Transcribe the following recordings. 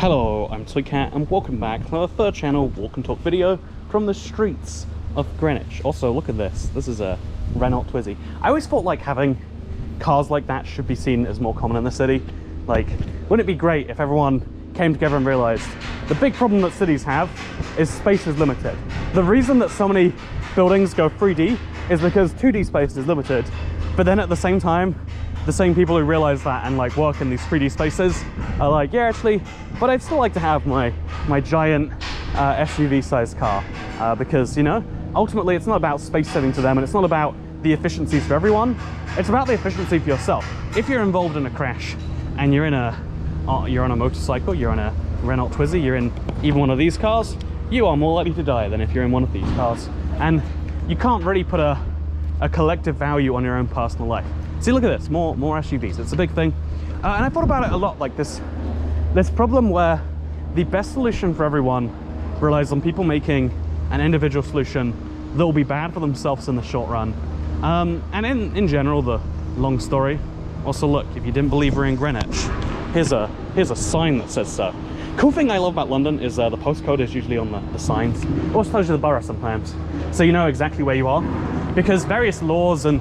Hello, I'm Toycat and welcome back to our third channel walk and talk video from the streets of Greenwich. Also, look at this. This is a Renault Twizy. I always thought like having cars like that should be seen as more common in the city. Like, wouldn't it be great if everyone came together and realized the big problem that cities have is space is limited. The reason that so many buildings go 3D is because 2D space is limited, but then at the same time, the same people who realize that and like work in these 3D spaces are like, yeah, actually, but I'd still like to have my giant SUV sized car because, you know, ultimately it's not about space saving to them and it's not about the efficiencies for everyone. It's about the efficiency for yourself. If you're involved in a crash and you're on a motorcycle, you're on a Renault Twizy, you're in even one of these cars, you are more likely to die than if you're in one of these cars. And you can't really put a collective value on your own personal life. See, look at this, more SUVs. It's a big thing. And I thought about it a lot, like this problem where the best solution for everyone relies on people making an individual solution that will be bad for themselves in the short run. And in general, the long story. Also, look, if you didn't believe we're in Greenwich, here's a sign that says so. Cool thing I love about London is the postcode is usually on the signs. It also tells you the borough sometimes, so you know exactly where you are. Because various laws and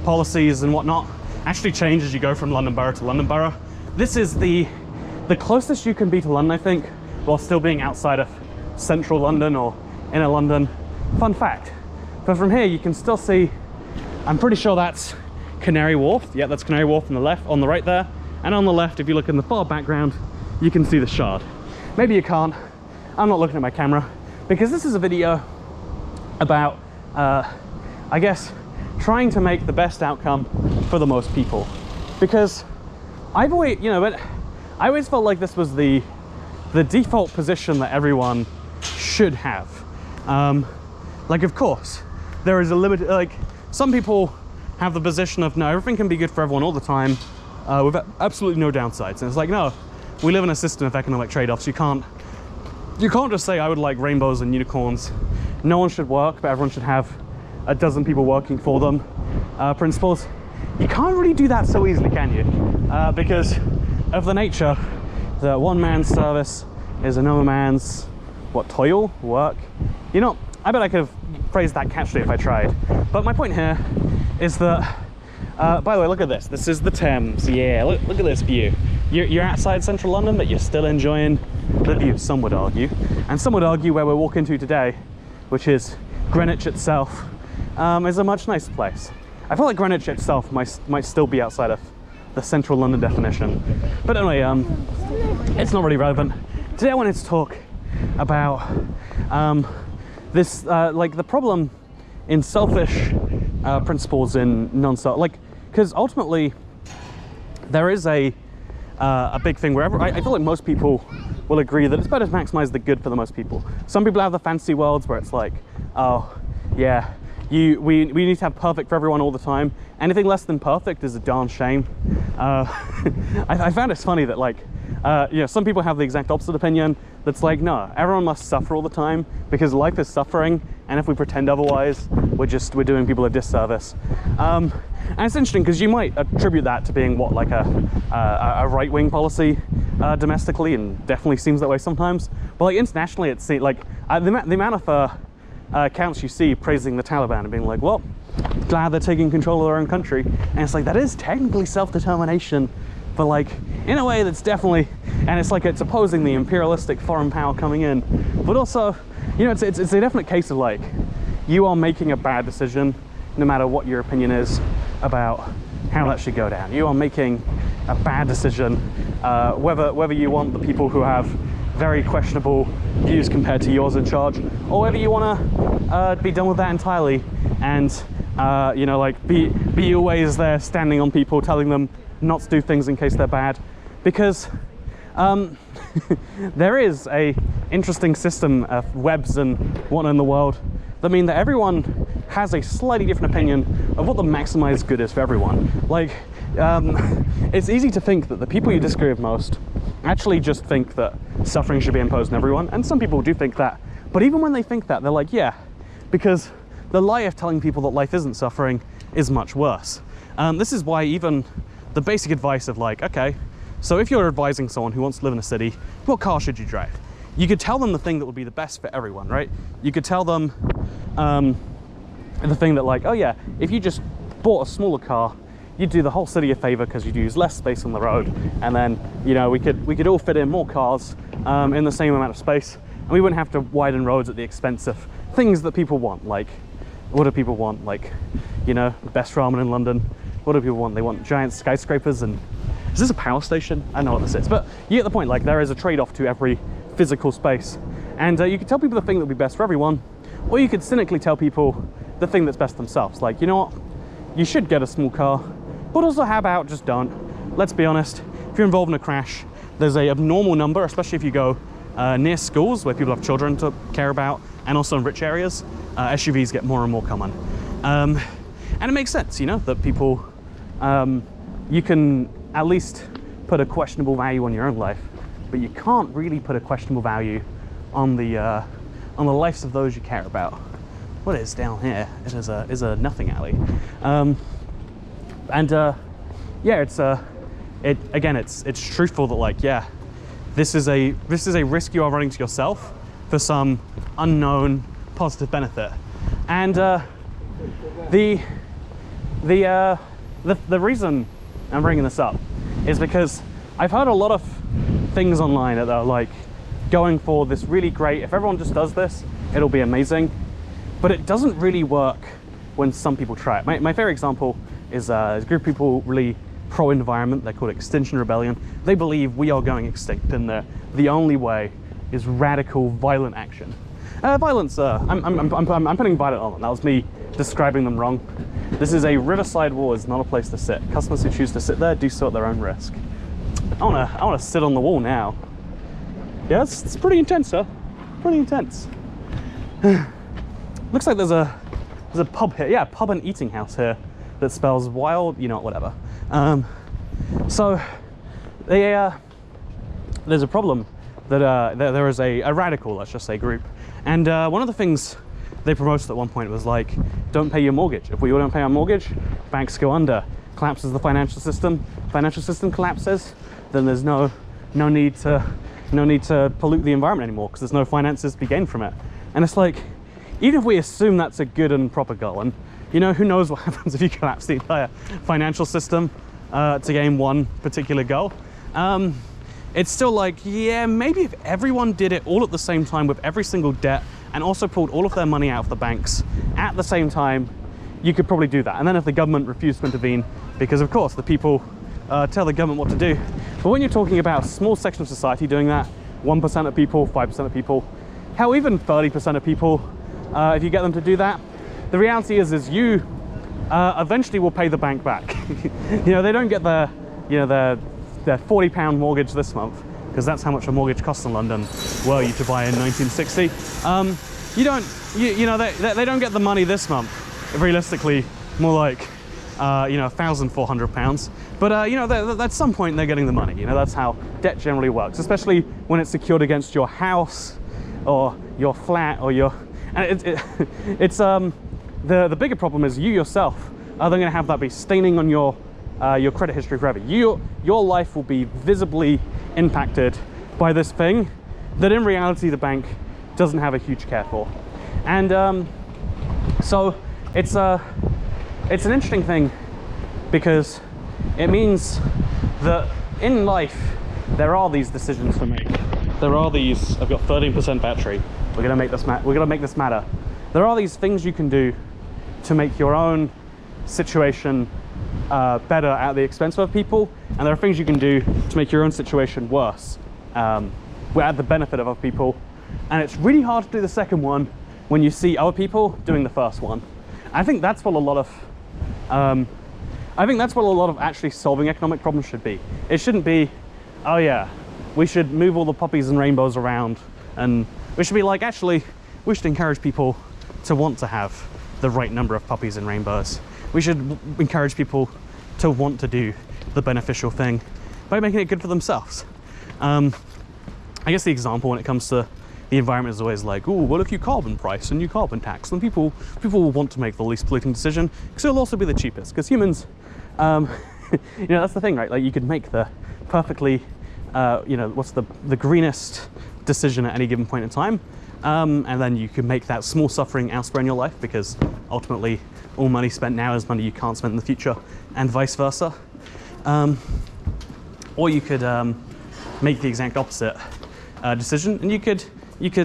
policies and whatnot actually change as you go from London Borough to London Borough. This is the closest you can be to London, I think, while still being outside of central London or inner London. Fun fact. But from here you can still see, I'm pretty sure that's Canary Wharf. Yeah, that's Canary Wharf on the right there. And on the left, if you look in the far background, you can see the Shard. Maybe you can't. I'm not looking at my camera because this is a video about, I guess, trying to make the best outcome for the most people. Because I've always, you know, but I always felt like this was the default position that everyone should have. Like, of course, there is a limit. Like, some people have the position of no, everything can be good for everyone all the time, with absolutely no downsides. And it's like, no, we live in a system of economic trade-offs. You can't just say I would like rainbows and unicorns. No one should work, but everyone should have a dozen people working for them. Principles. You can't really do that so easily, can you? Because of the nature that one man's service is another man's, what, toil, work? You know, I bet I could have phrased that catchily if I tried. But my point here is that, by the way, look at this. This is the Thames. Yeah, look at this view. You're outside central London, but you're still enjoying the view, some would argue. And some would argue where we're walking to today, which is Greenwich itself, is a much nicer place. I feel like Greenwich itself might still be outside of the central London definition. But anyway, it's not really relevant. Today I wanted to talk about this, like the problem in selfish principles in non-self, like, because ultimately there is a big thing wherever, I feel like most people will agree that it's better to maximize the good for the most people. Some people have the fancy worlds where it's like, oh yeah, we need to have perfect for everyone all the time. Anything less than perfect is a darn shame. I found it's funny that, like, you know, some people have the exact opposite opinion. That's like, no, everyone must suffer all the time because life is suffering, and if we pretend otherwise, we're doing people a disservice. And it's interesting because you might attribute that to being what, like a right-wing policy domestically, and definitely seems that way sometimes. But like internationally, it's like the amount of accounts you see praising the Taliban and being like, well, glad they're taking control of their own country. And it's like, that is technically self-determination, but like in a way that's definitely, and it's like it's opposing the imperialistic foreign power coming in. But also, you know, it's a definite case of like, you are making a bad decision no matter what your opinion is about how that should go down. You are making a bad decision, whether you want the people who have very questionable views compared to yours in charge, or whether you want to be done with that entirely and you know, like be always there standing on people, telling them not to do things in case they're bad. Because there is a interesting system of webs and whatnot in the world that mean that everyone has a slightly different opinion of what the maximized good is for everyone. Like, it's easy to think that the people you disagree with most actually just think that suffering should be imposed on everyone, and some people do think that. But even when they think that, they're like, yeah, because the lie of telling people that life isn't suffering is much worse. This is why even the basic advice of like, okay, So if you're advising someone who wants to live in a city, what car should you drive? You could tell them the thing that would be the best for everyone, right? You could tell them the thing that, like, oh yeah, if you just bought a smaller car, you'd do the whole city a favor because you'd use less space on the road, and then, you know, we could all fit in more cars in the same amount of space, and we wouldn't have to widen roads at the expense of things that people want. Like, what do people want? Like, you know, the best ramen in London. What do people want? They want giant skyscrapers. And is this a power station? I don't know what this is, but you get the point. Like, there is a trade-off to every physical space, and you could tell people the thing that would be best for everyone, or you could cynically tell people the thing that's best themselves. Like, you know what, you should get a small car, but also how about just don't? Let's be honest, if you're involved in a crash, there's a abnormal number, especially if you go near schools where people have children to care about, and also in rich areas, SUVs get more and more common. And it makes sense, you know, that people, you can at least put a questionable value on your own life, but you can't really put a questionable value on the lives of those you care about. What is down here? It is a nothing alley, yeah, it's truthful that, like, yeah, this is a risk you are running to yourself for some unknown positive benefit. And the reason I'm bringing this up is because I've heard a lot of things online that are like going for this really great, if everyone just does this, it'll be amazing. But it doesn't really work when some people try it. My favorite example is a group of people really pro-environment. They're called Extinction Rebellion. They believe we are going extinct, and the only way is radical, violent action. Violence, I'm putting violent on them. That was me describing them wrong. This is a riverside wall, is not a place to sit. Customers who choose to sit there do so at their own risk. I wanna sit on the wall now. Yeah, it's pretty intense, huh? Pretty intense. Looks like there's a pub here. Yeah, a pub and eating house here that spells wild, you know, whatever. So there's a problem that there is a radical, let's just say, group. And one of the things they promoted at one point was like, don't pay your mortgage. If we all don't pay our mortgage, banks go under, collapses the financial system collapses, then there's no need to pollute the environment anymore because there's no finances to be gained from it. And it's like, even if we assume that's a good and proper goal, and you know, who knows what happens if you collapse the entire financial system to gain one particular goal, it's still like, yeah, maybe if everyone did it all at the same time with every single debt and also pulled all of their money out of the banks at the same time, you could probably do that. And then if the government refused to intervene, because of course the people tell the government what to do. But when you're talking about a small section of society doing that, 1% of people, 5% of people, hell, even 30% of people, if you get them to do that, the reality is you eventually will pay the bank back. You know, they don't get their £40 mortgage this month, because that's how much a mortgage costs in London were you to buy in 1960. They don't get the money this month. Realistically, more like £1,400. But at some point they're getting the money. You know, that's how debt generally works, especially when it's secured against your house or your flat or your. And the bigger problem is you yourself are then going to have that be staining on your credit history forever. Your life will be visibly impacted by this thing that in reality the bank doesn't have a huge care for. And so it's an interesting thing, because it means that in life there are these decisions to make. There are these, I've got 13% battery, we're gonna make this matter. There are these things you can do to make your own situation better at the expense of other people, and there are things you can do to make your own situation worse at the benefit of other people. And it's really hard to do the second one when you see other people doing the first one. I think that's what a lot of actually solving economic problems should be. It shouldn't be, oh yeah, we should move all the poppies and rainbows around, and we should be like, actually, we should encourage people to want to have the right number of poppies and rainbows. We should encourage people to want to do the beneficial thing by making it good for themselves. I guess the example when it comes to the environment is always like, oh, well, if you carbon price and you carbon tax, then people will want to make the least polluting decision, because it'll also be the cheapest. Because humans, that's the thing, right? Like, you could make the perfectly, you know, what's the greenest decision at any given point in time. And then you can make that small suffering elsewhere in your life, because ultimately all money spent now is money you can't spend in the future, and vice versa. Or you could make the exact opposite decision, and you could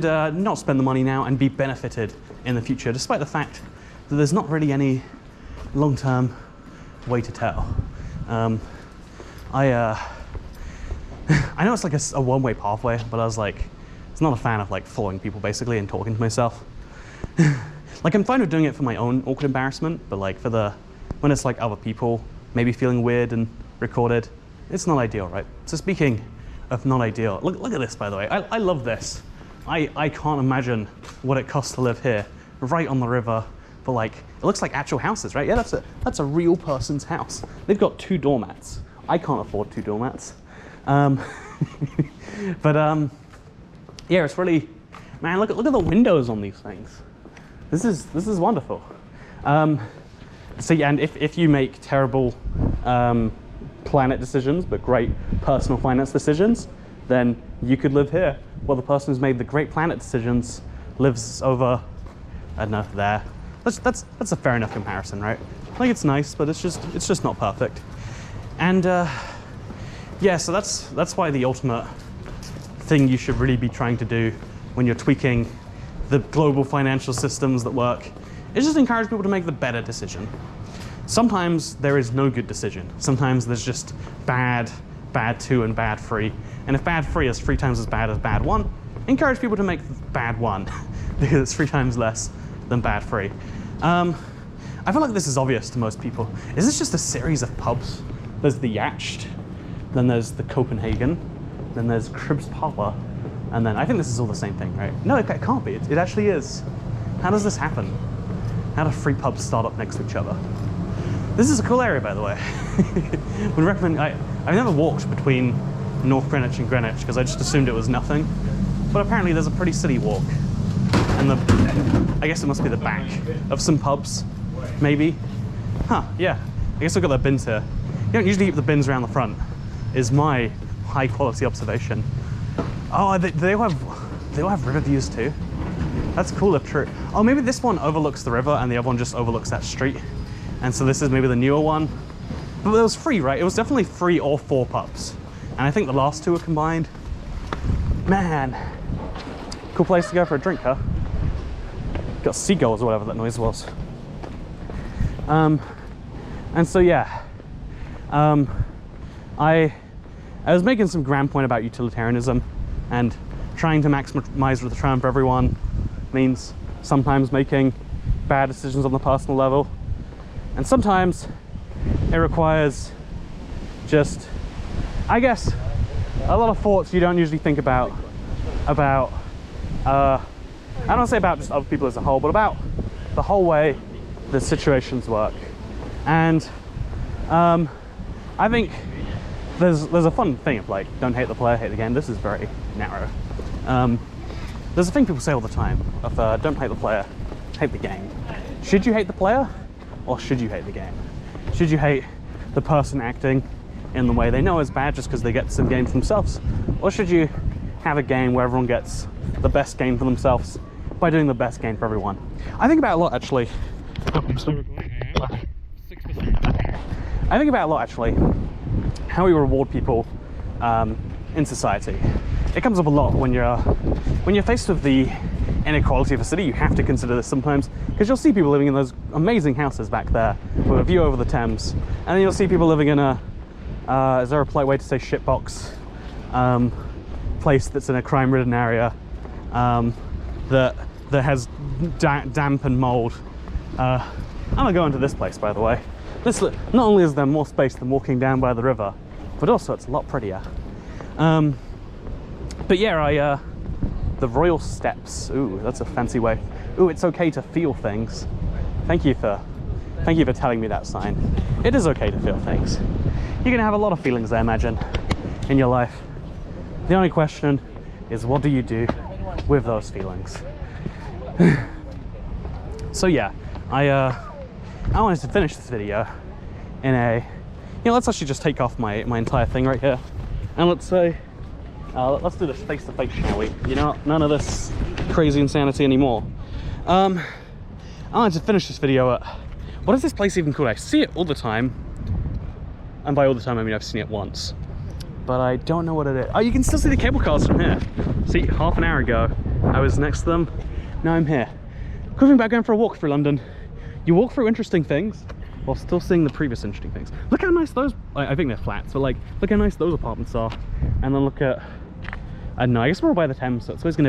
not spend the money now and be benefited in the future, despite the fact that there's not really any long-term way to tell. I know it's like a one-way pathway, but I was like, it's not a fan of like following people basically and talking to myself. Like, I'm fine with doing it for my own awkward embarrassment, but like when it's like other people maybe feeling weird and recorded, it's not ideal, right? So speaking of not ideal, look at this, by the way. I love this. I can't imagine what it costs to live here, right on the river, for like, it looks like actual houses, right? Yeah, that's a real person's house. They've got 2 doormats. I can't afford 2 doormats. But yeah, it's really, man, look at the windows on these things. This is wonderful. So yeah, and if you make terrible planet decisions, but great personal finance decisions, then you could live here. Well, the person who's made the great planet decisions lives over, I don't know, there. That's a fair enough comparison, right? Like, it's nice, but it's just not perfect. And yeah, so that's why the ultimate thing you should really be trying to do when you're tweaking the global financial systems that work is just encourage people to make the better decision. Sometimes there is no good decision. Sometimes there's just bad 2 and bad 3. And if bad 3 is 3 times as bad as bad 1, encourage people to make bad 1 because it's 3 times less than bad 3. I feel like this is obvious to most people. Is this just a series of pubs? There's the Yacht, then there's the Copenhagen, then there's Cribs Parlor, and then I think this is all the same thing, right? No, it can't be. It actually is. How does this happen? How do 3 pubs start up next to each other? This is a cool area, by the way. Would recommend. I've never walked between North Greenwich and Greenwich because I just assumed it was nothing. But apparently there's a pretty city walk, and I guess it must be the back of some pubs, maybe. Huh? Yeah. I guess I've got their bins here. You don't usually keep the bins around the front, is my high quality observation. Oh, they all have river views too. That's cool if true. Oh, maybe this one overlooks the river and the other one just overlooks that street. And so this is maybe the newer one. But it was free, right? It was definitely 3 or 4 pubs. And I think the last 2 were combined. Man, cool place to go for a drink, huh? Got seagulls or whatever that noise was. And so yeah, I was making some grand point about utilitarianism, and trying to maximize return for everyone means sometimes making bad decisions on the personal level, and sometimes it requires just, I guess, a lot of thoughts you don't usually think about I don't say about just other people as a whole, but about the whole way the situations work. And I think there's a fun thing of like, don't hate the player, hate the game. This is very narrow. There's a thing people say all the time of don't hate the player, hate the game. Should you hate the player, or should you hate the game? Should you hate the person acting in the way they know is bad just because they get some gain for themselves? Or should you have a game where everyone gets the best gain for themselves by doing the best gain for everyone? I think about it a lot, actually. I think about a lot, actually, how we reward people in society. It comes up a lot when you're faced with the inequality of a city. You have to consider this sometimes, because you'll see people living in those amazing houses back there with a view over the Thames, and then you'll see people living in a is there a polite way to say shitbox place that's in a crime-ridden area that has damp and mold. I'm gonna go into this place, by the way. Not only is there more space than walking down by the river, but also it's a lot prettier. But yeah, the Royal Steps. Ooh, that's a fancy way. Ooh, it's okay to feel things. Thank you for telling me that sign. It is okay to feel things. You're gonna have a lot of feelings, I imagine, in your life. The only question is, what do you do with those feelings? So yeah, I wanted to finish this video in a, let's actually just take off my entire thing right here. And let's say, let's do this face to face, shall we? You know, none of this crazy insanity anymore. I wanted to finish this video at, what is this place even called? I see it all the time. And by all the time, I mean I've seen it once. But I don't know what it is. Oh, you can still see the cable cars from here. See, half an hour ago, I was next to them. Now I'm here. Going back, going for a walk through London. You walk through interesting things while still seeing the previous interesting things. Look how nice those, I think they're flats, but like, look how nice those apartments are. And then look at, I don't know, I guess we're all by the Thames, so it's always gonna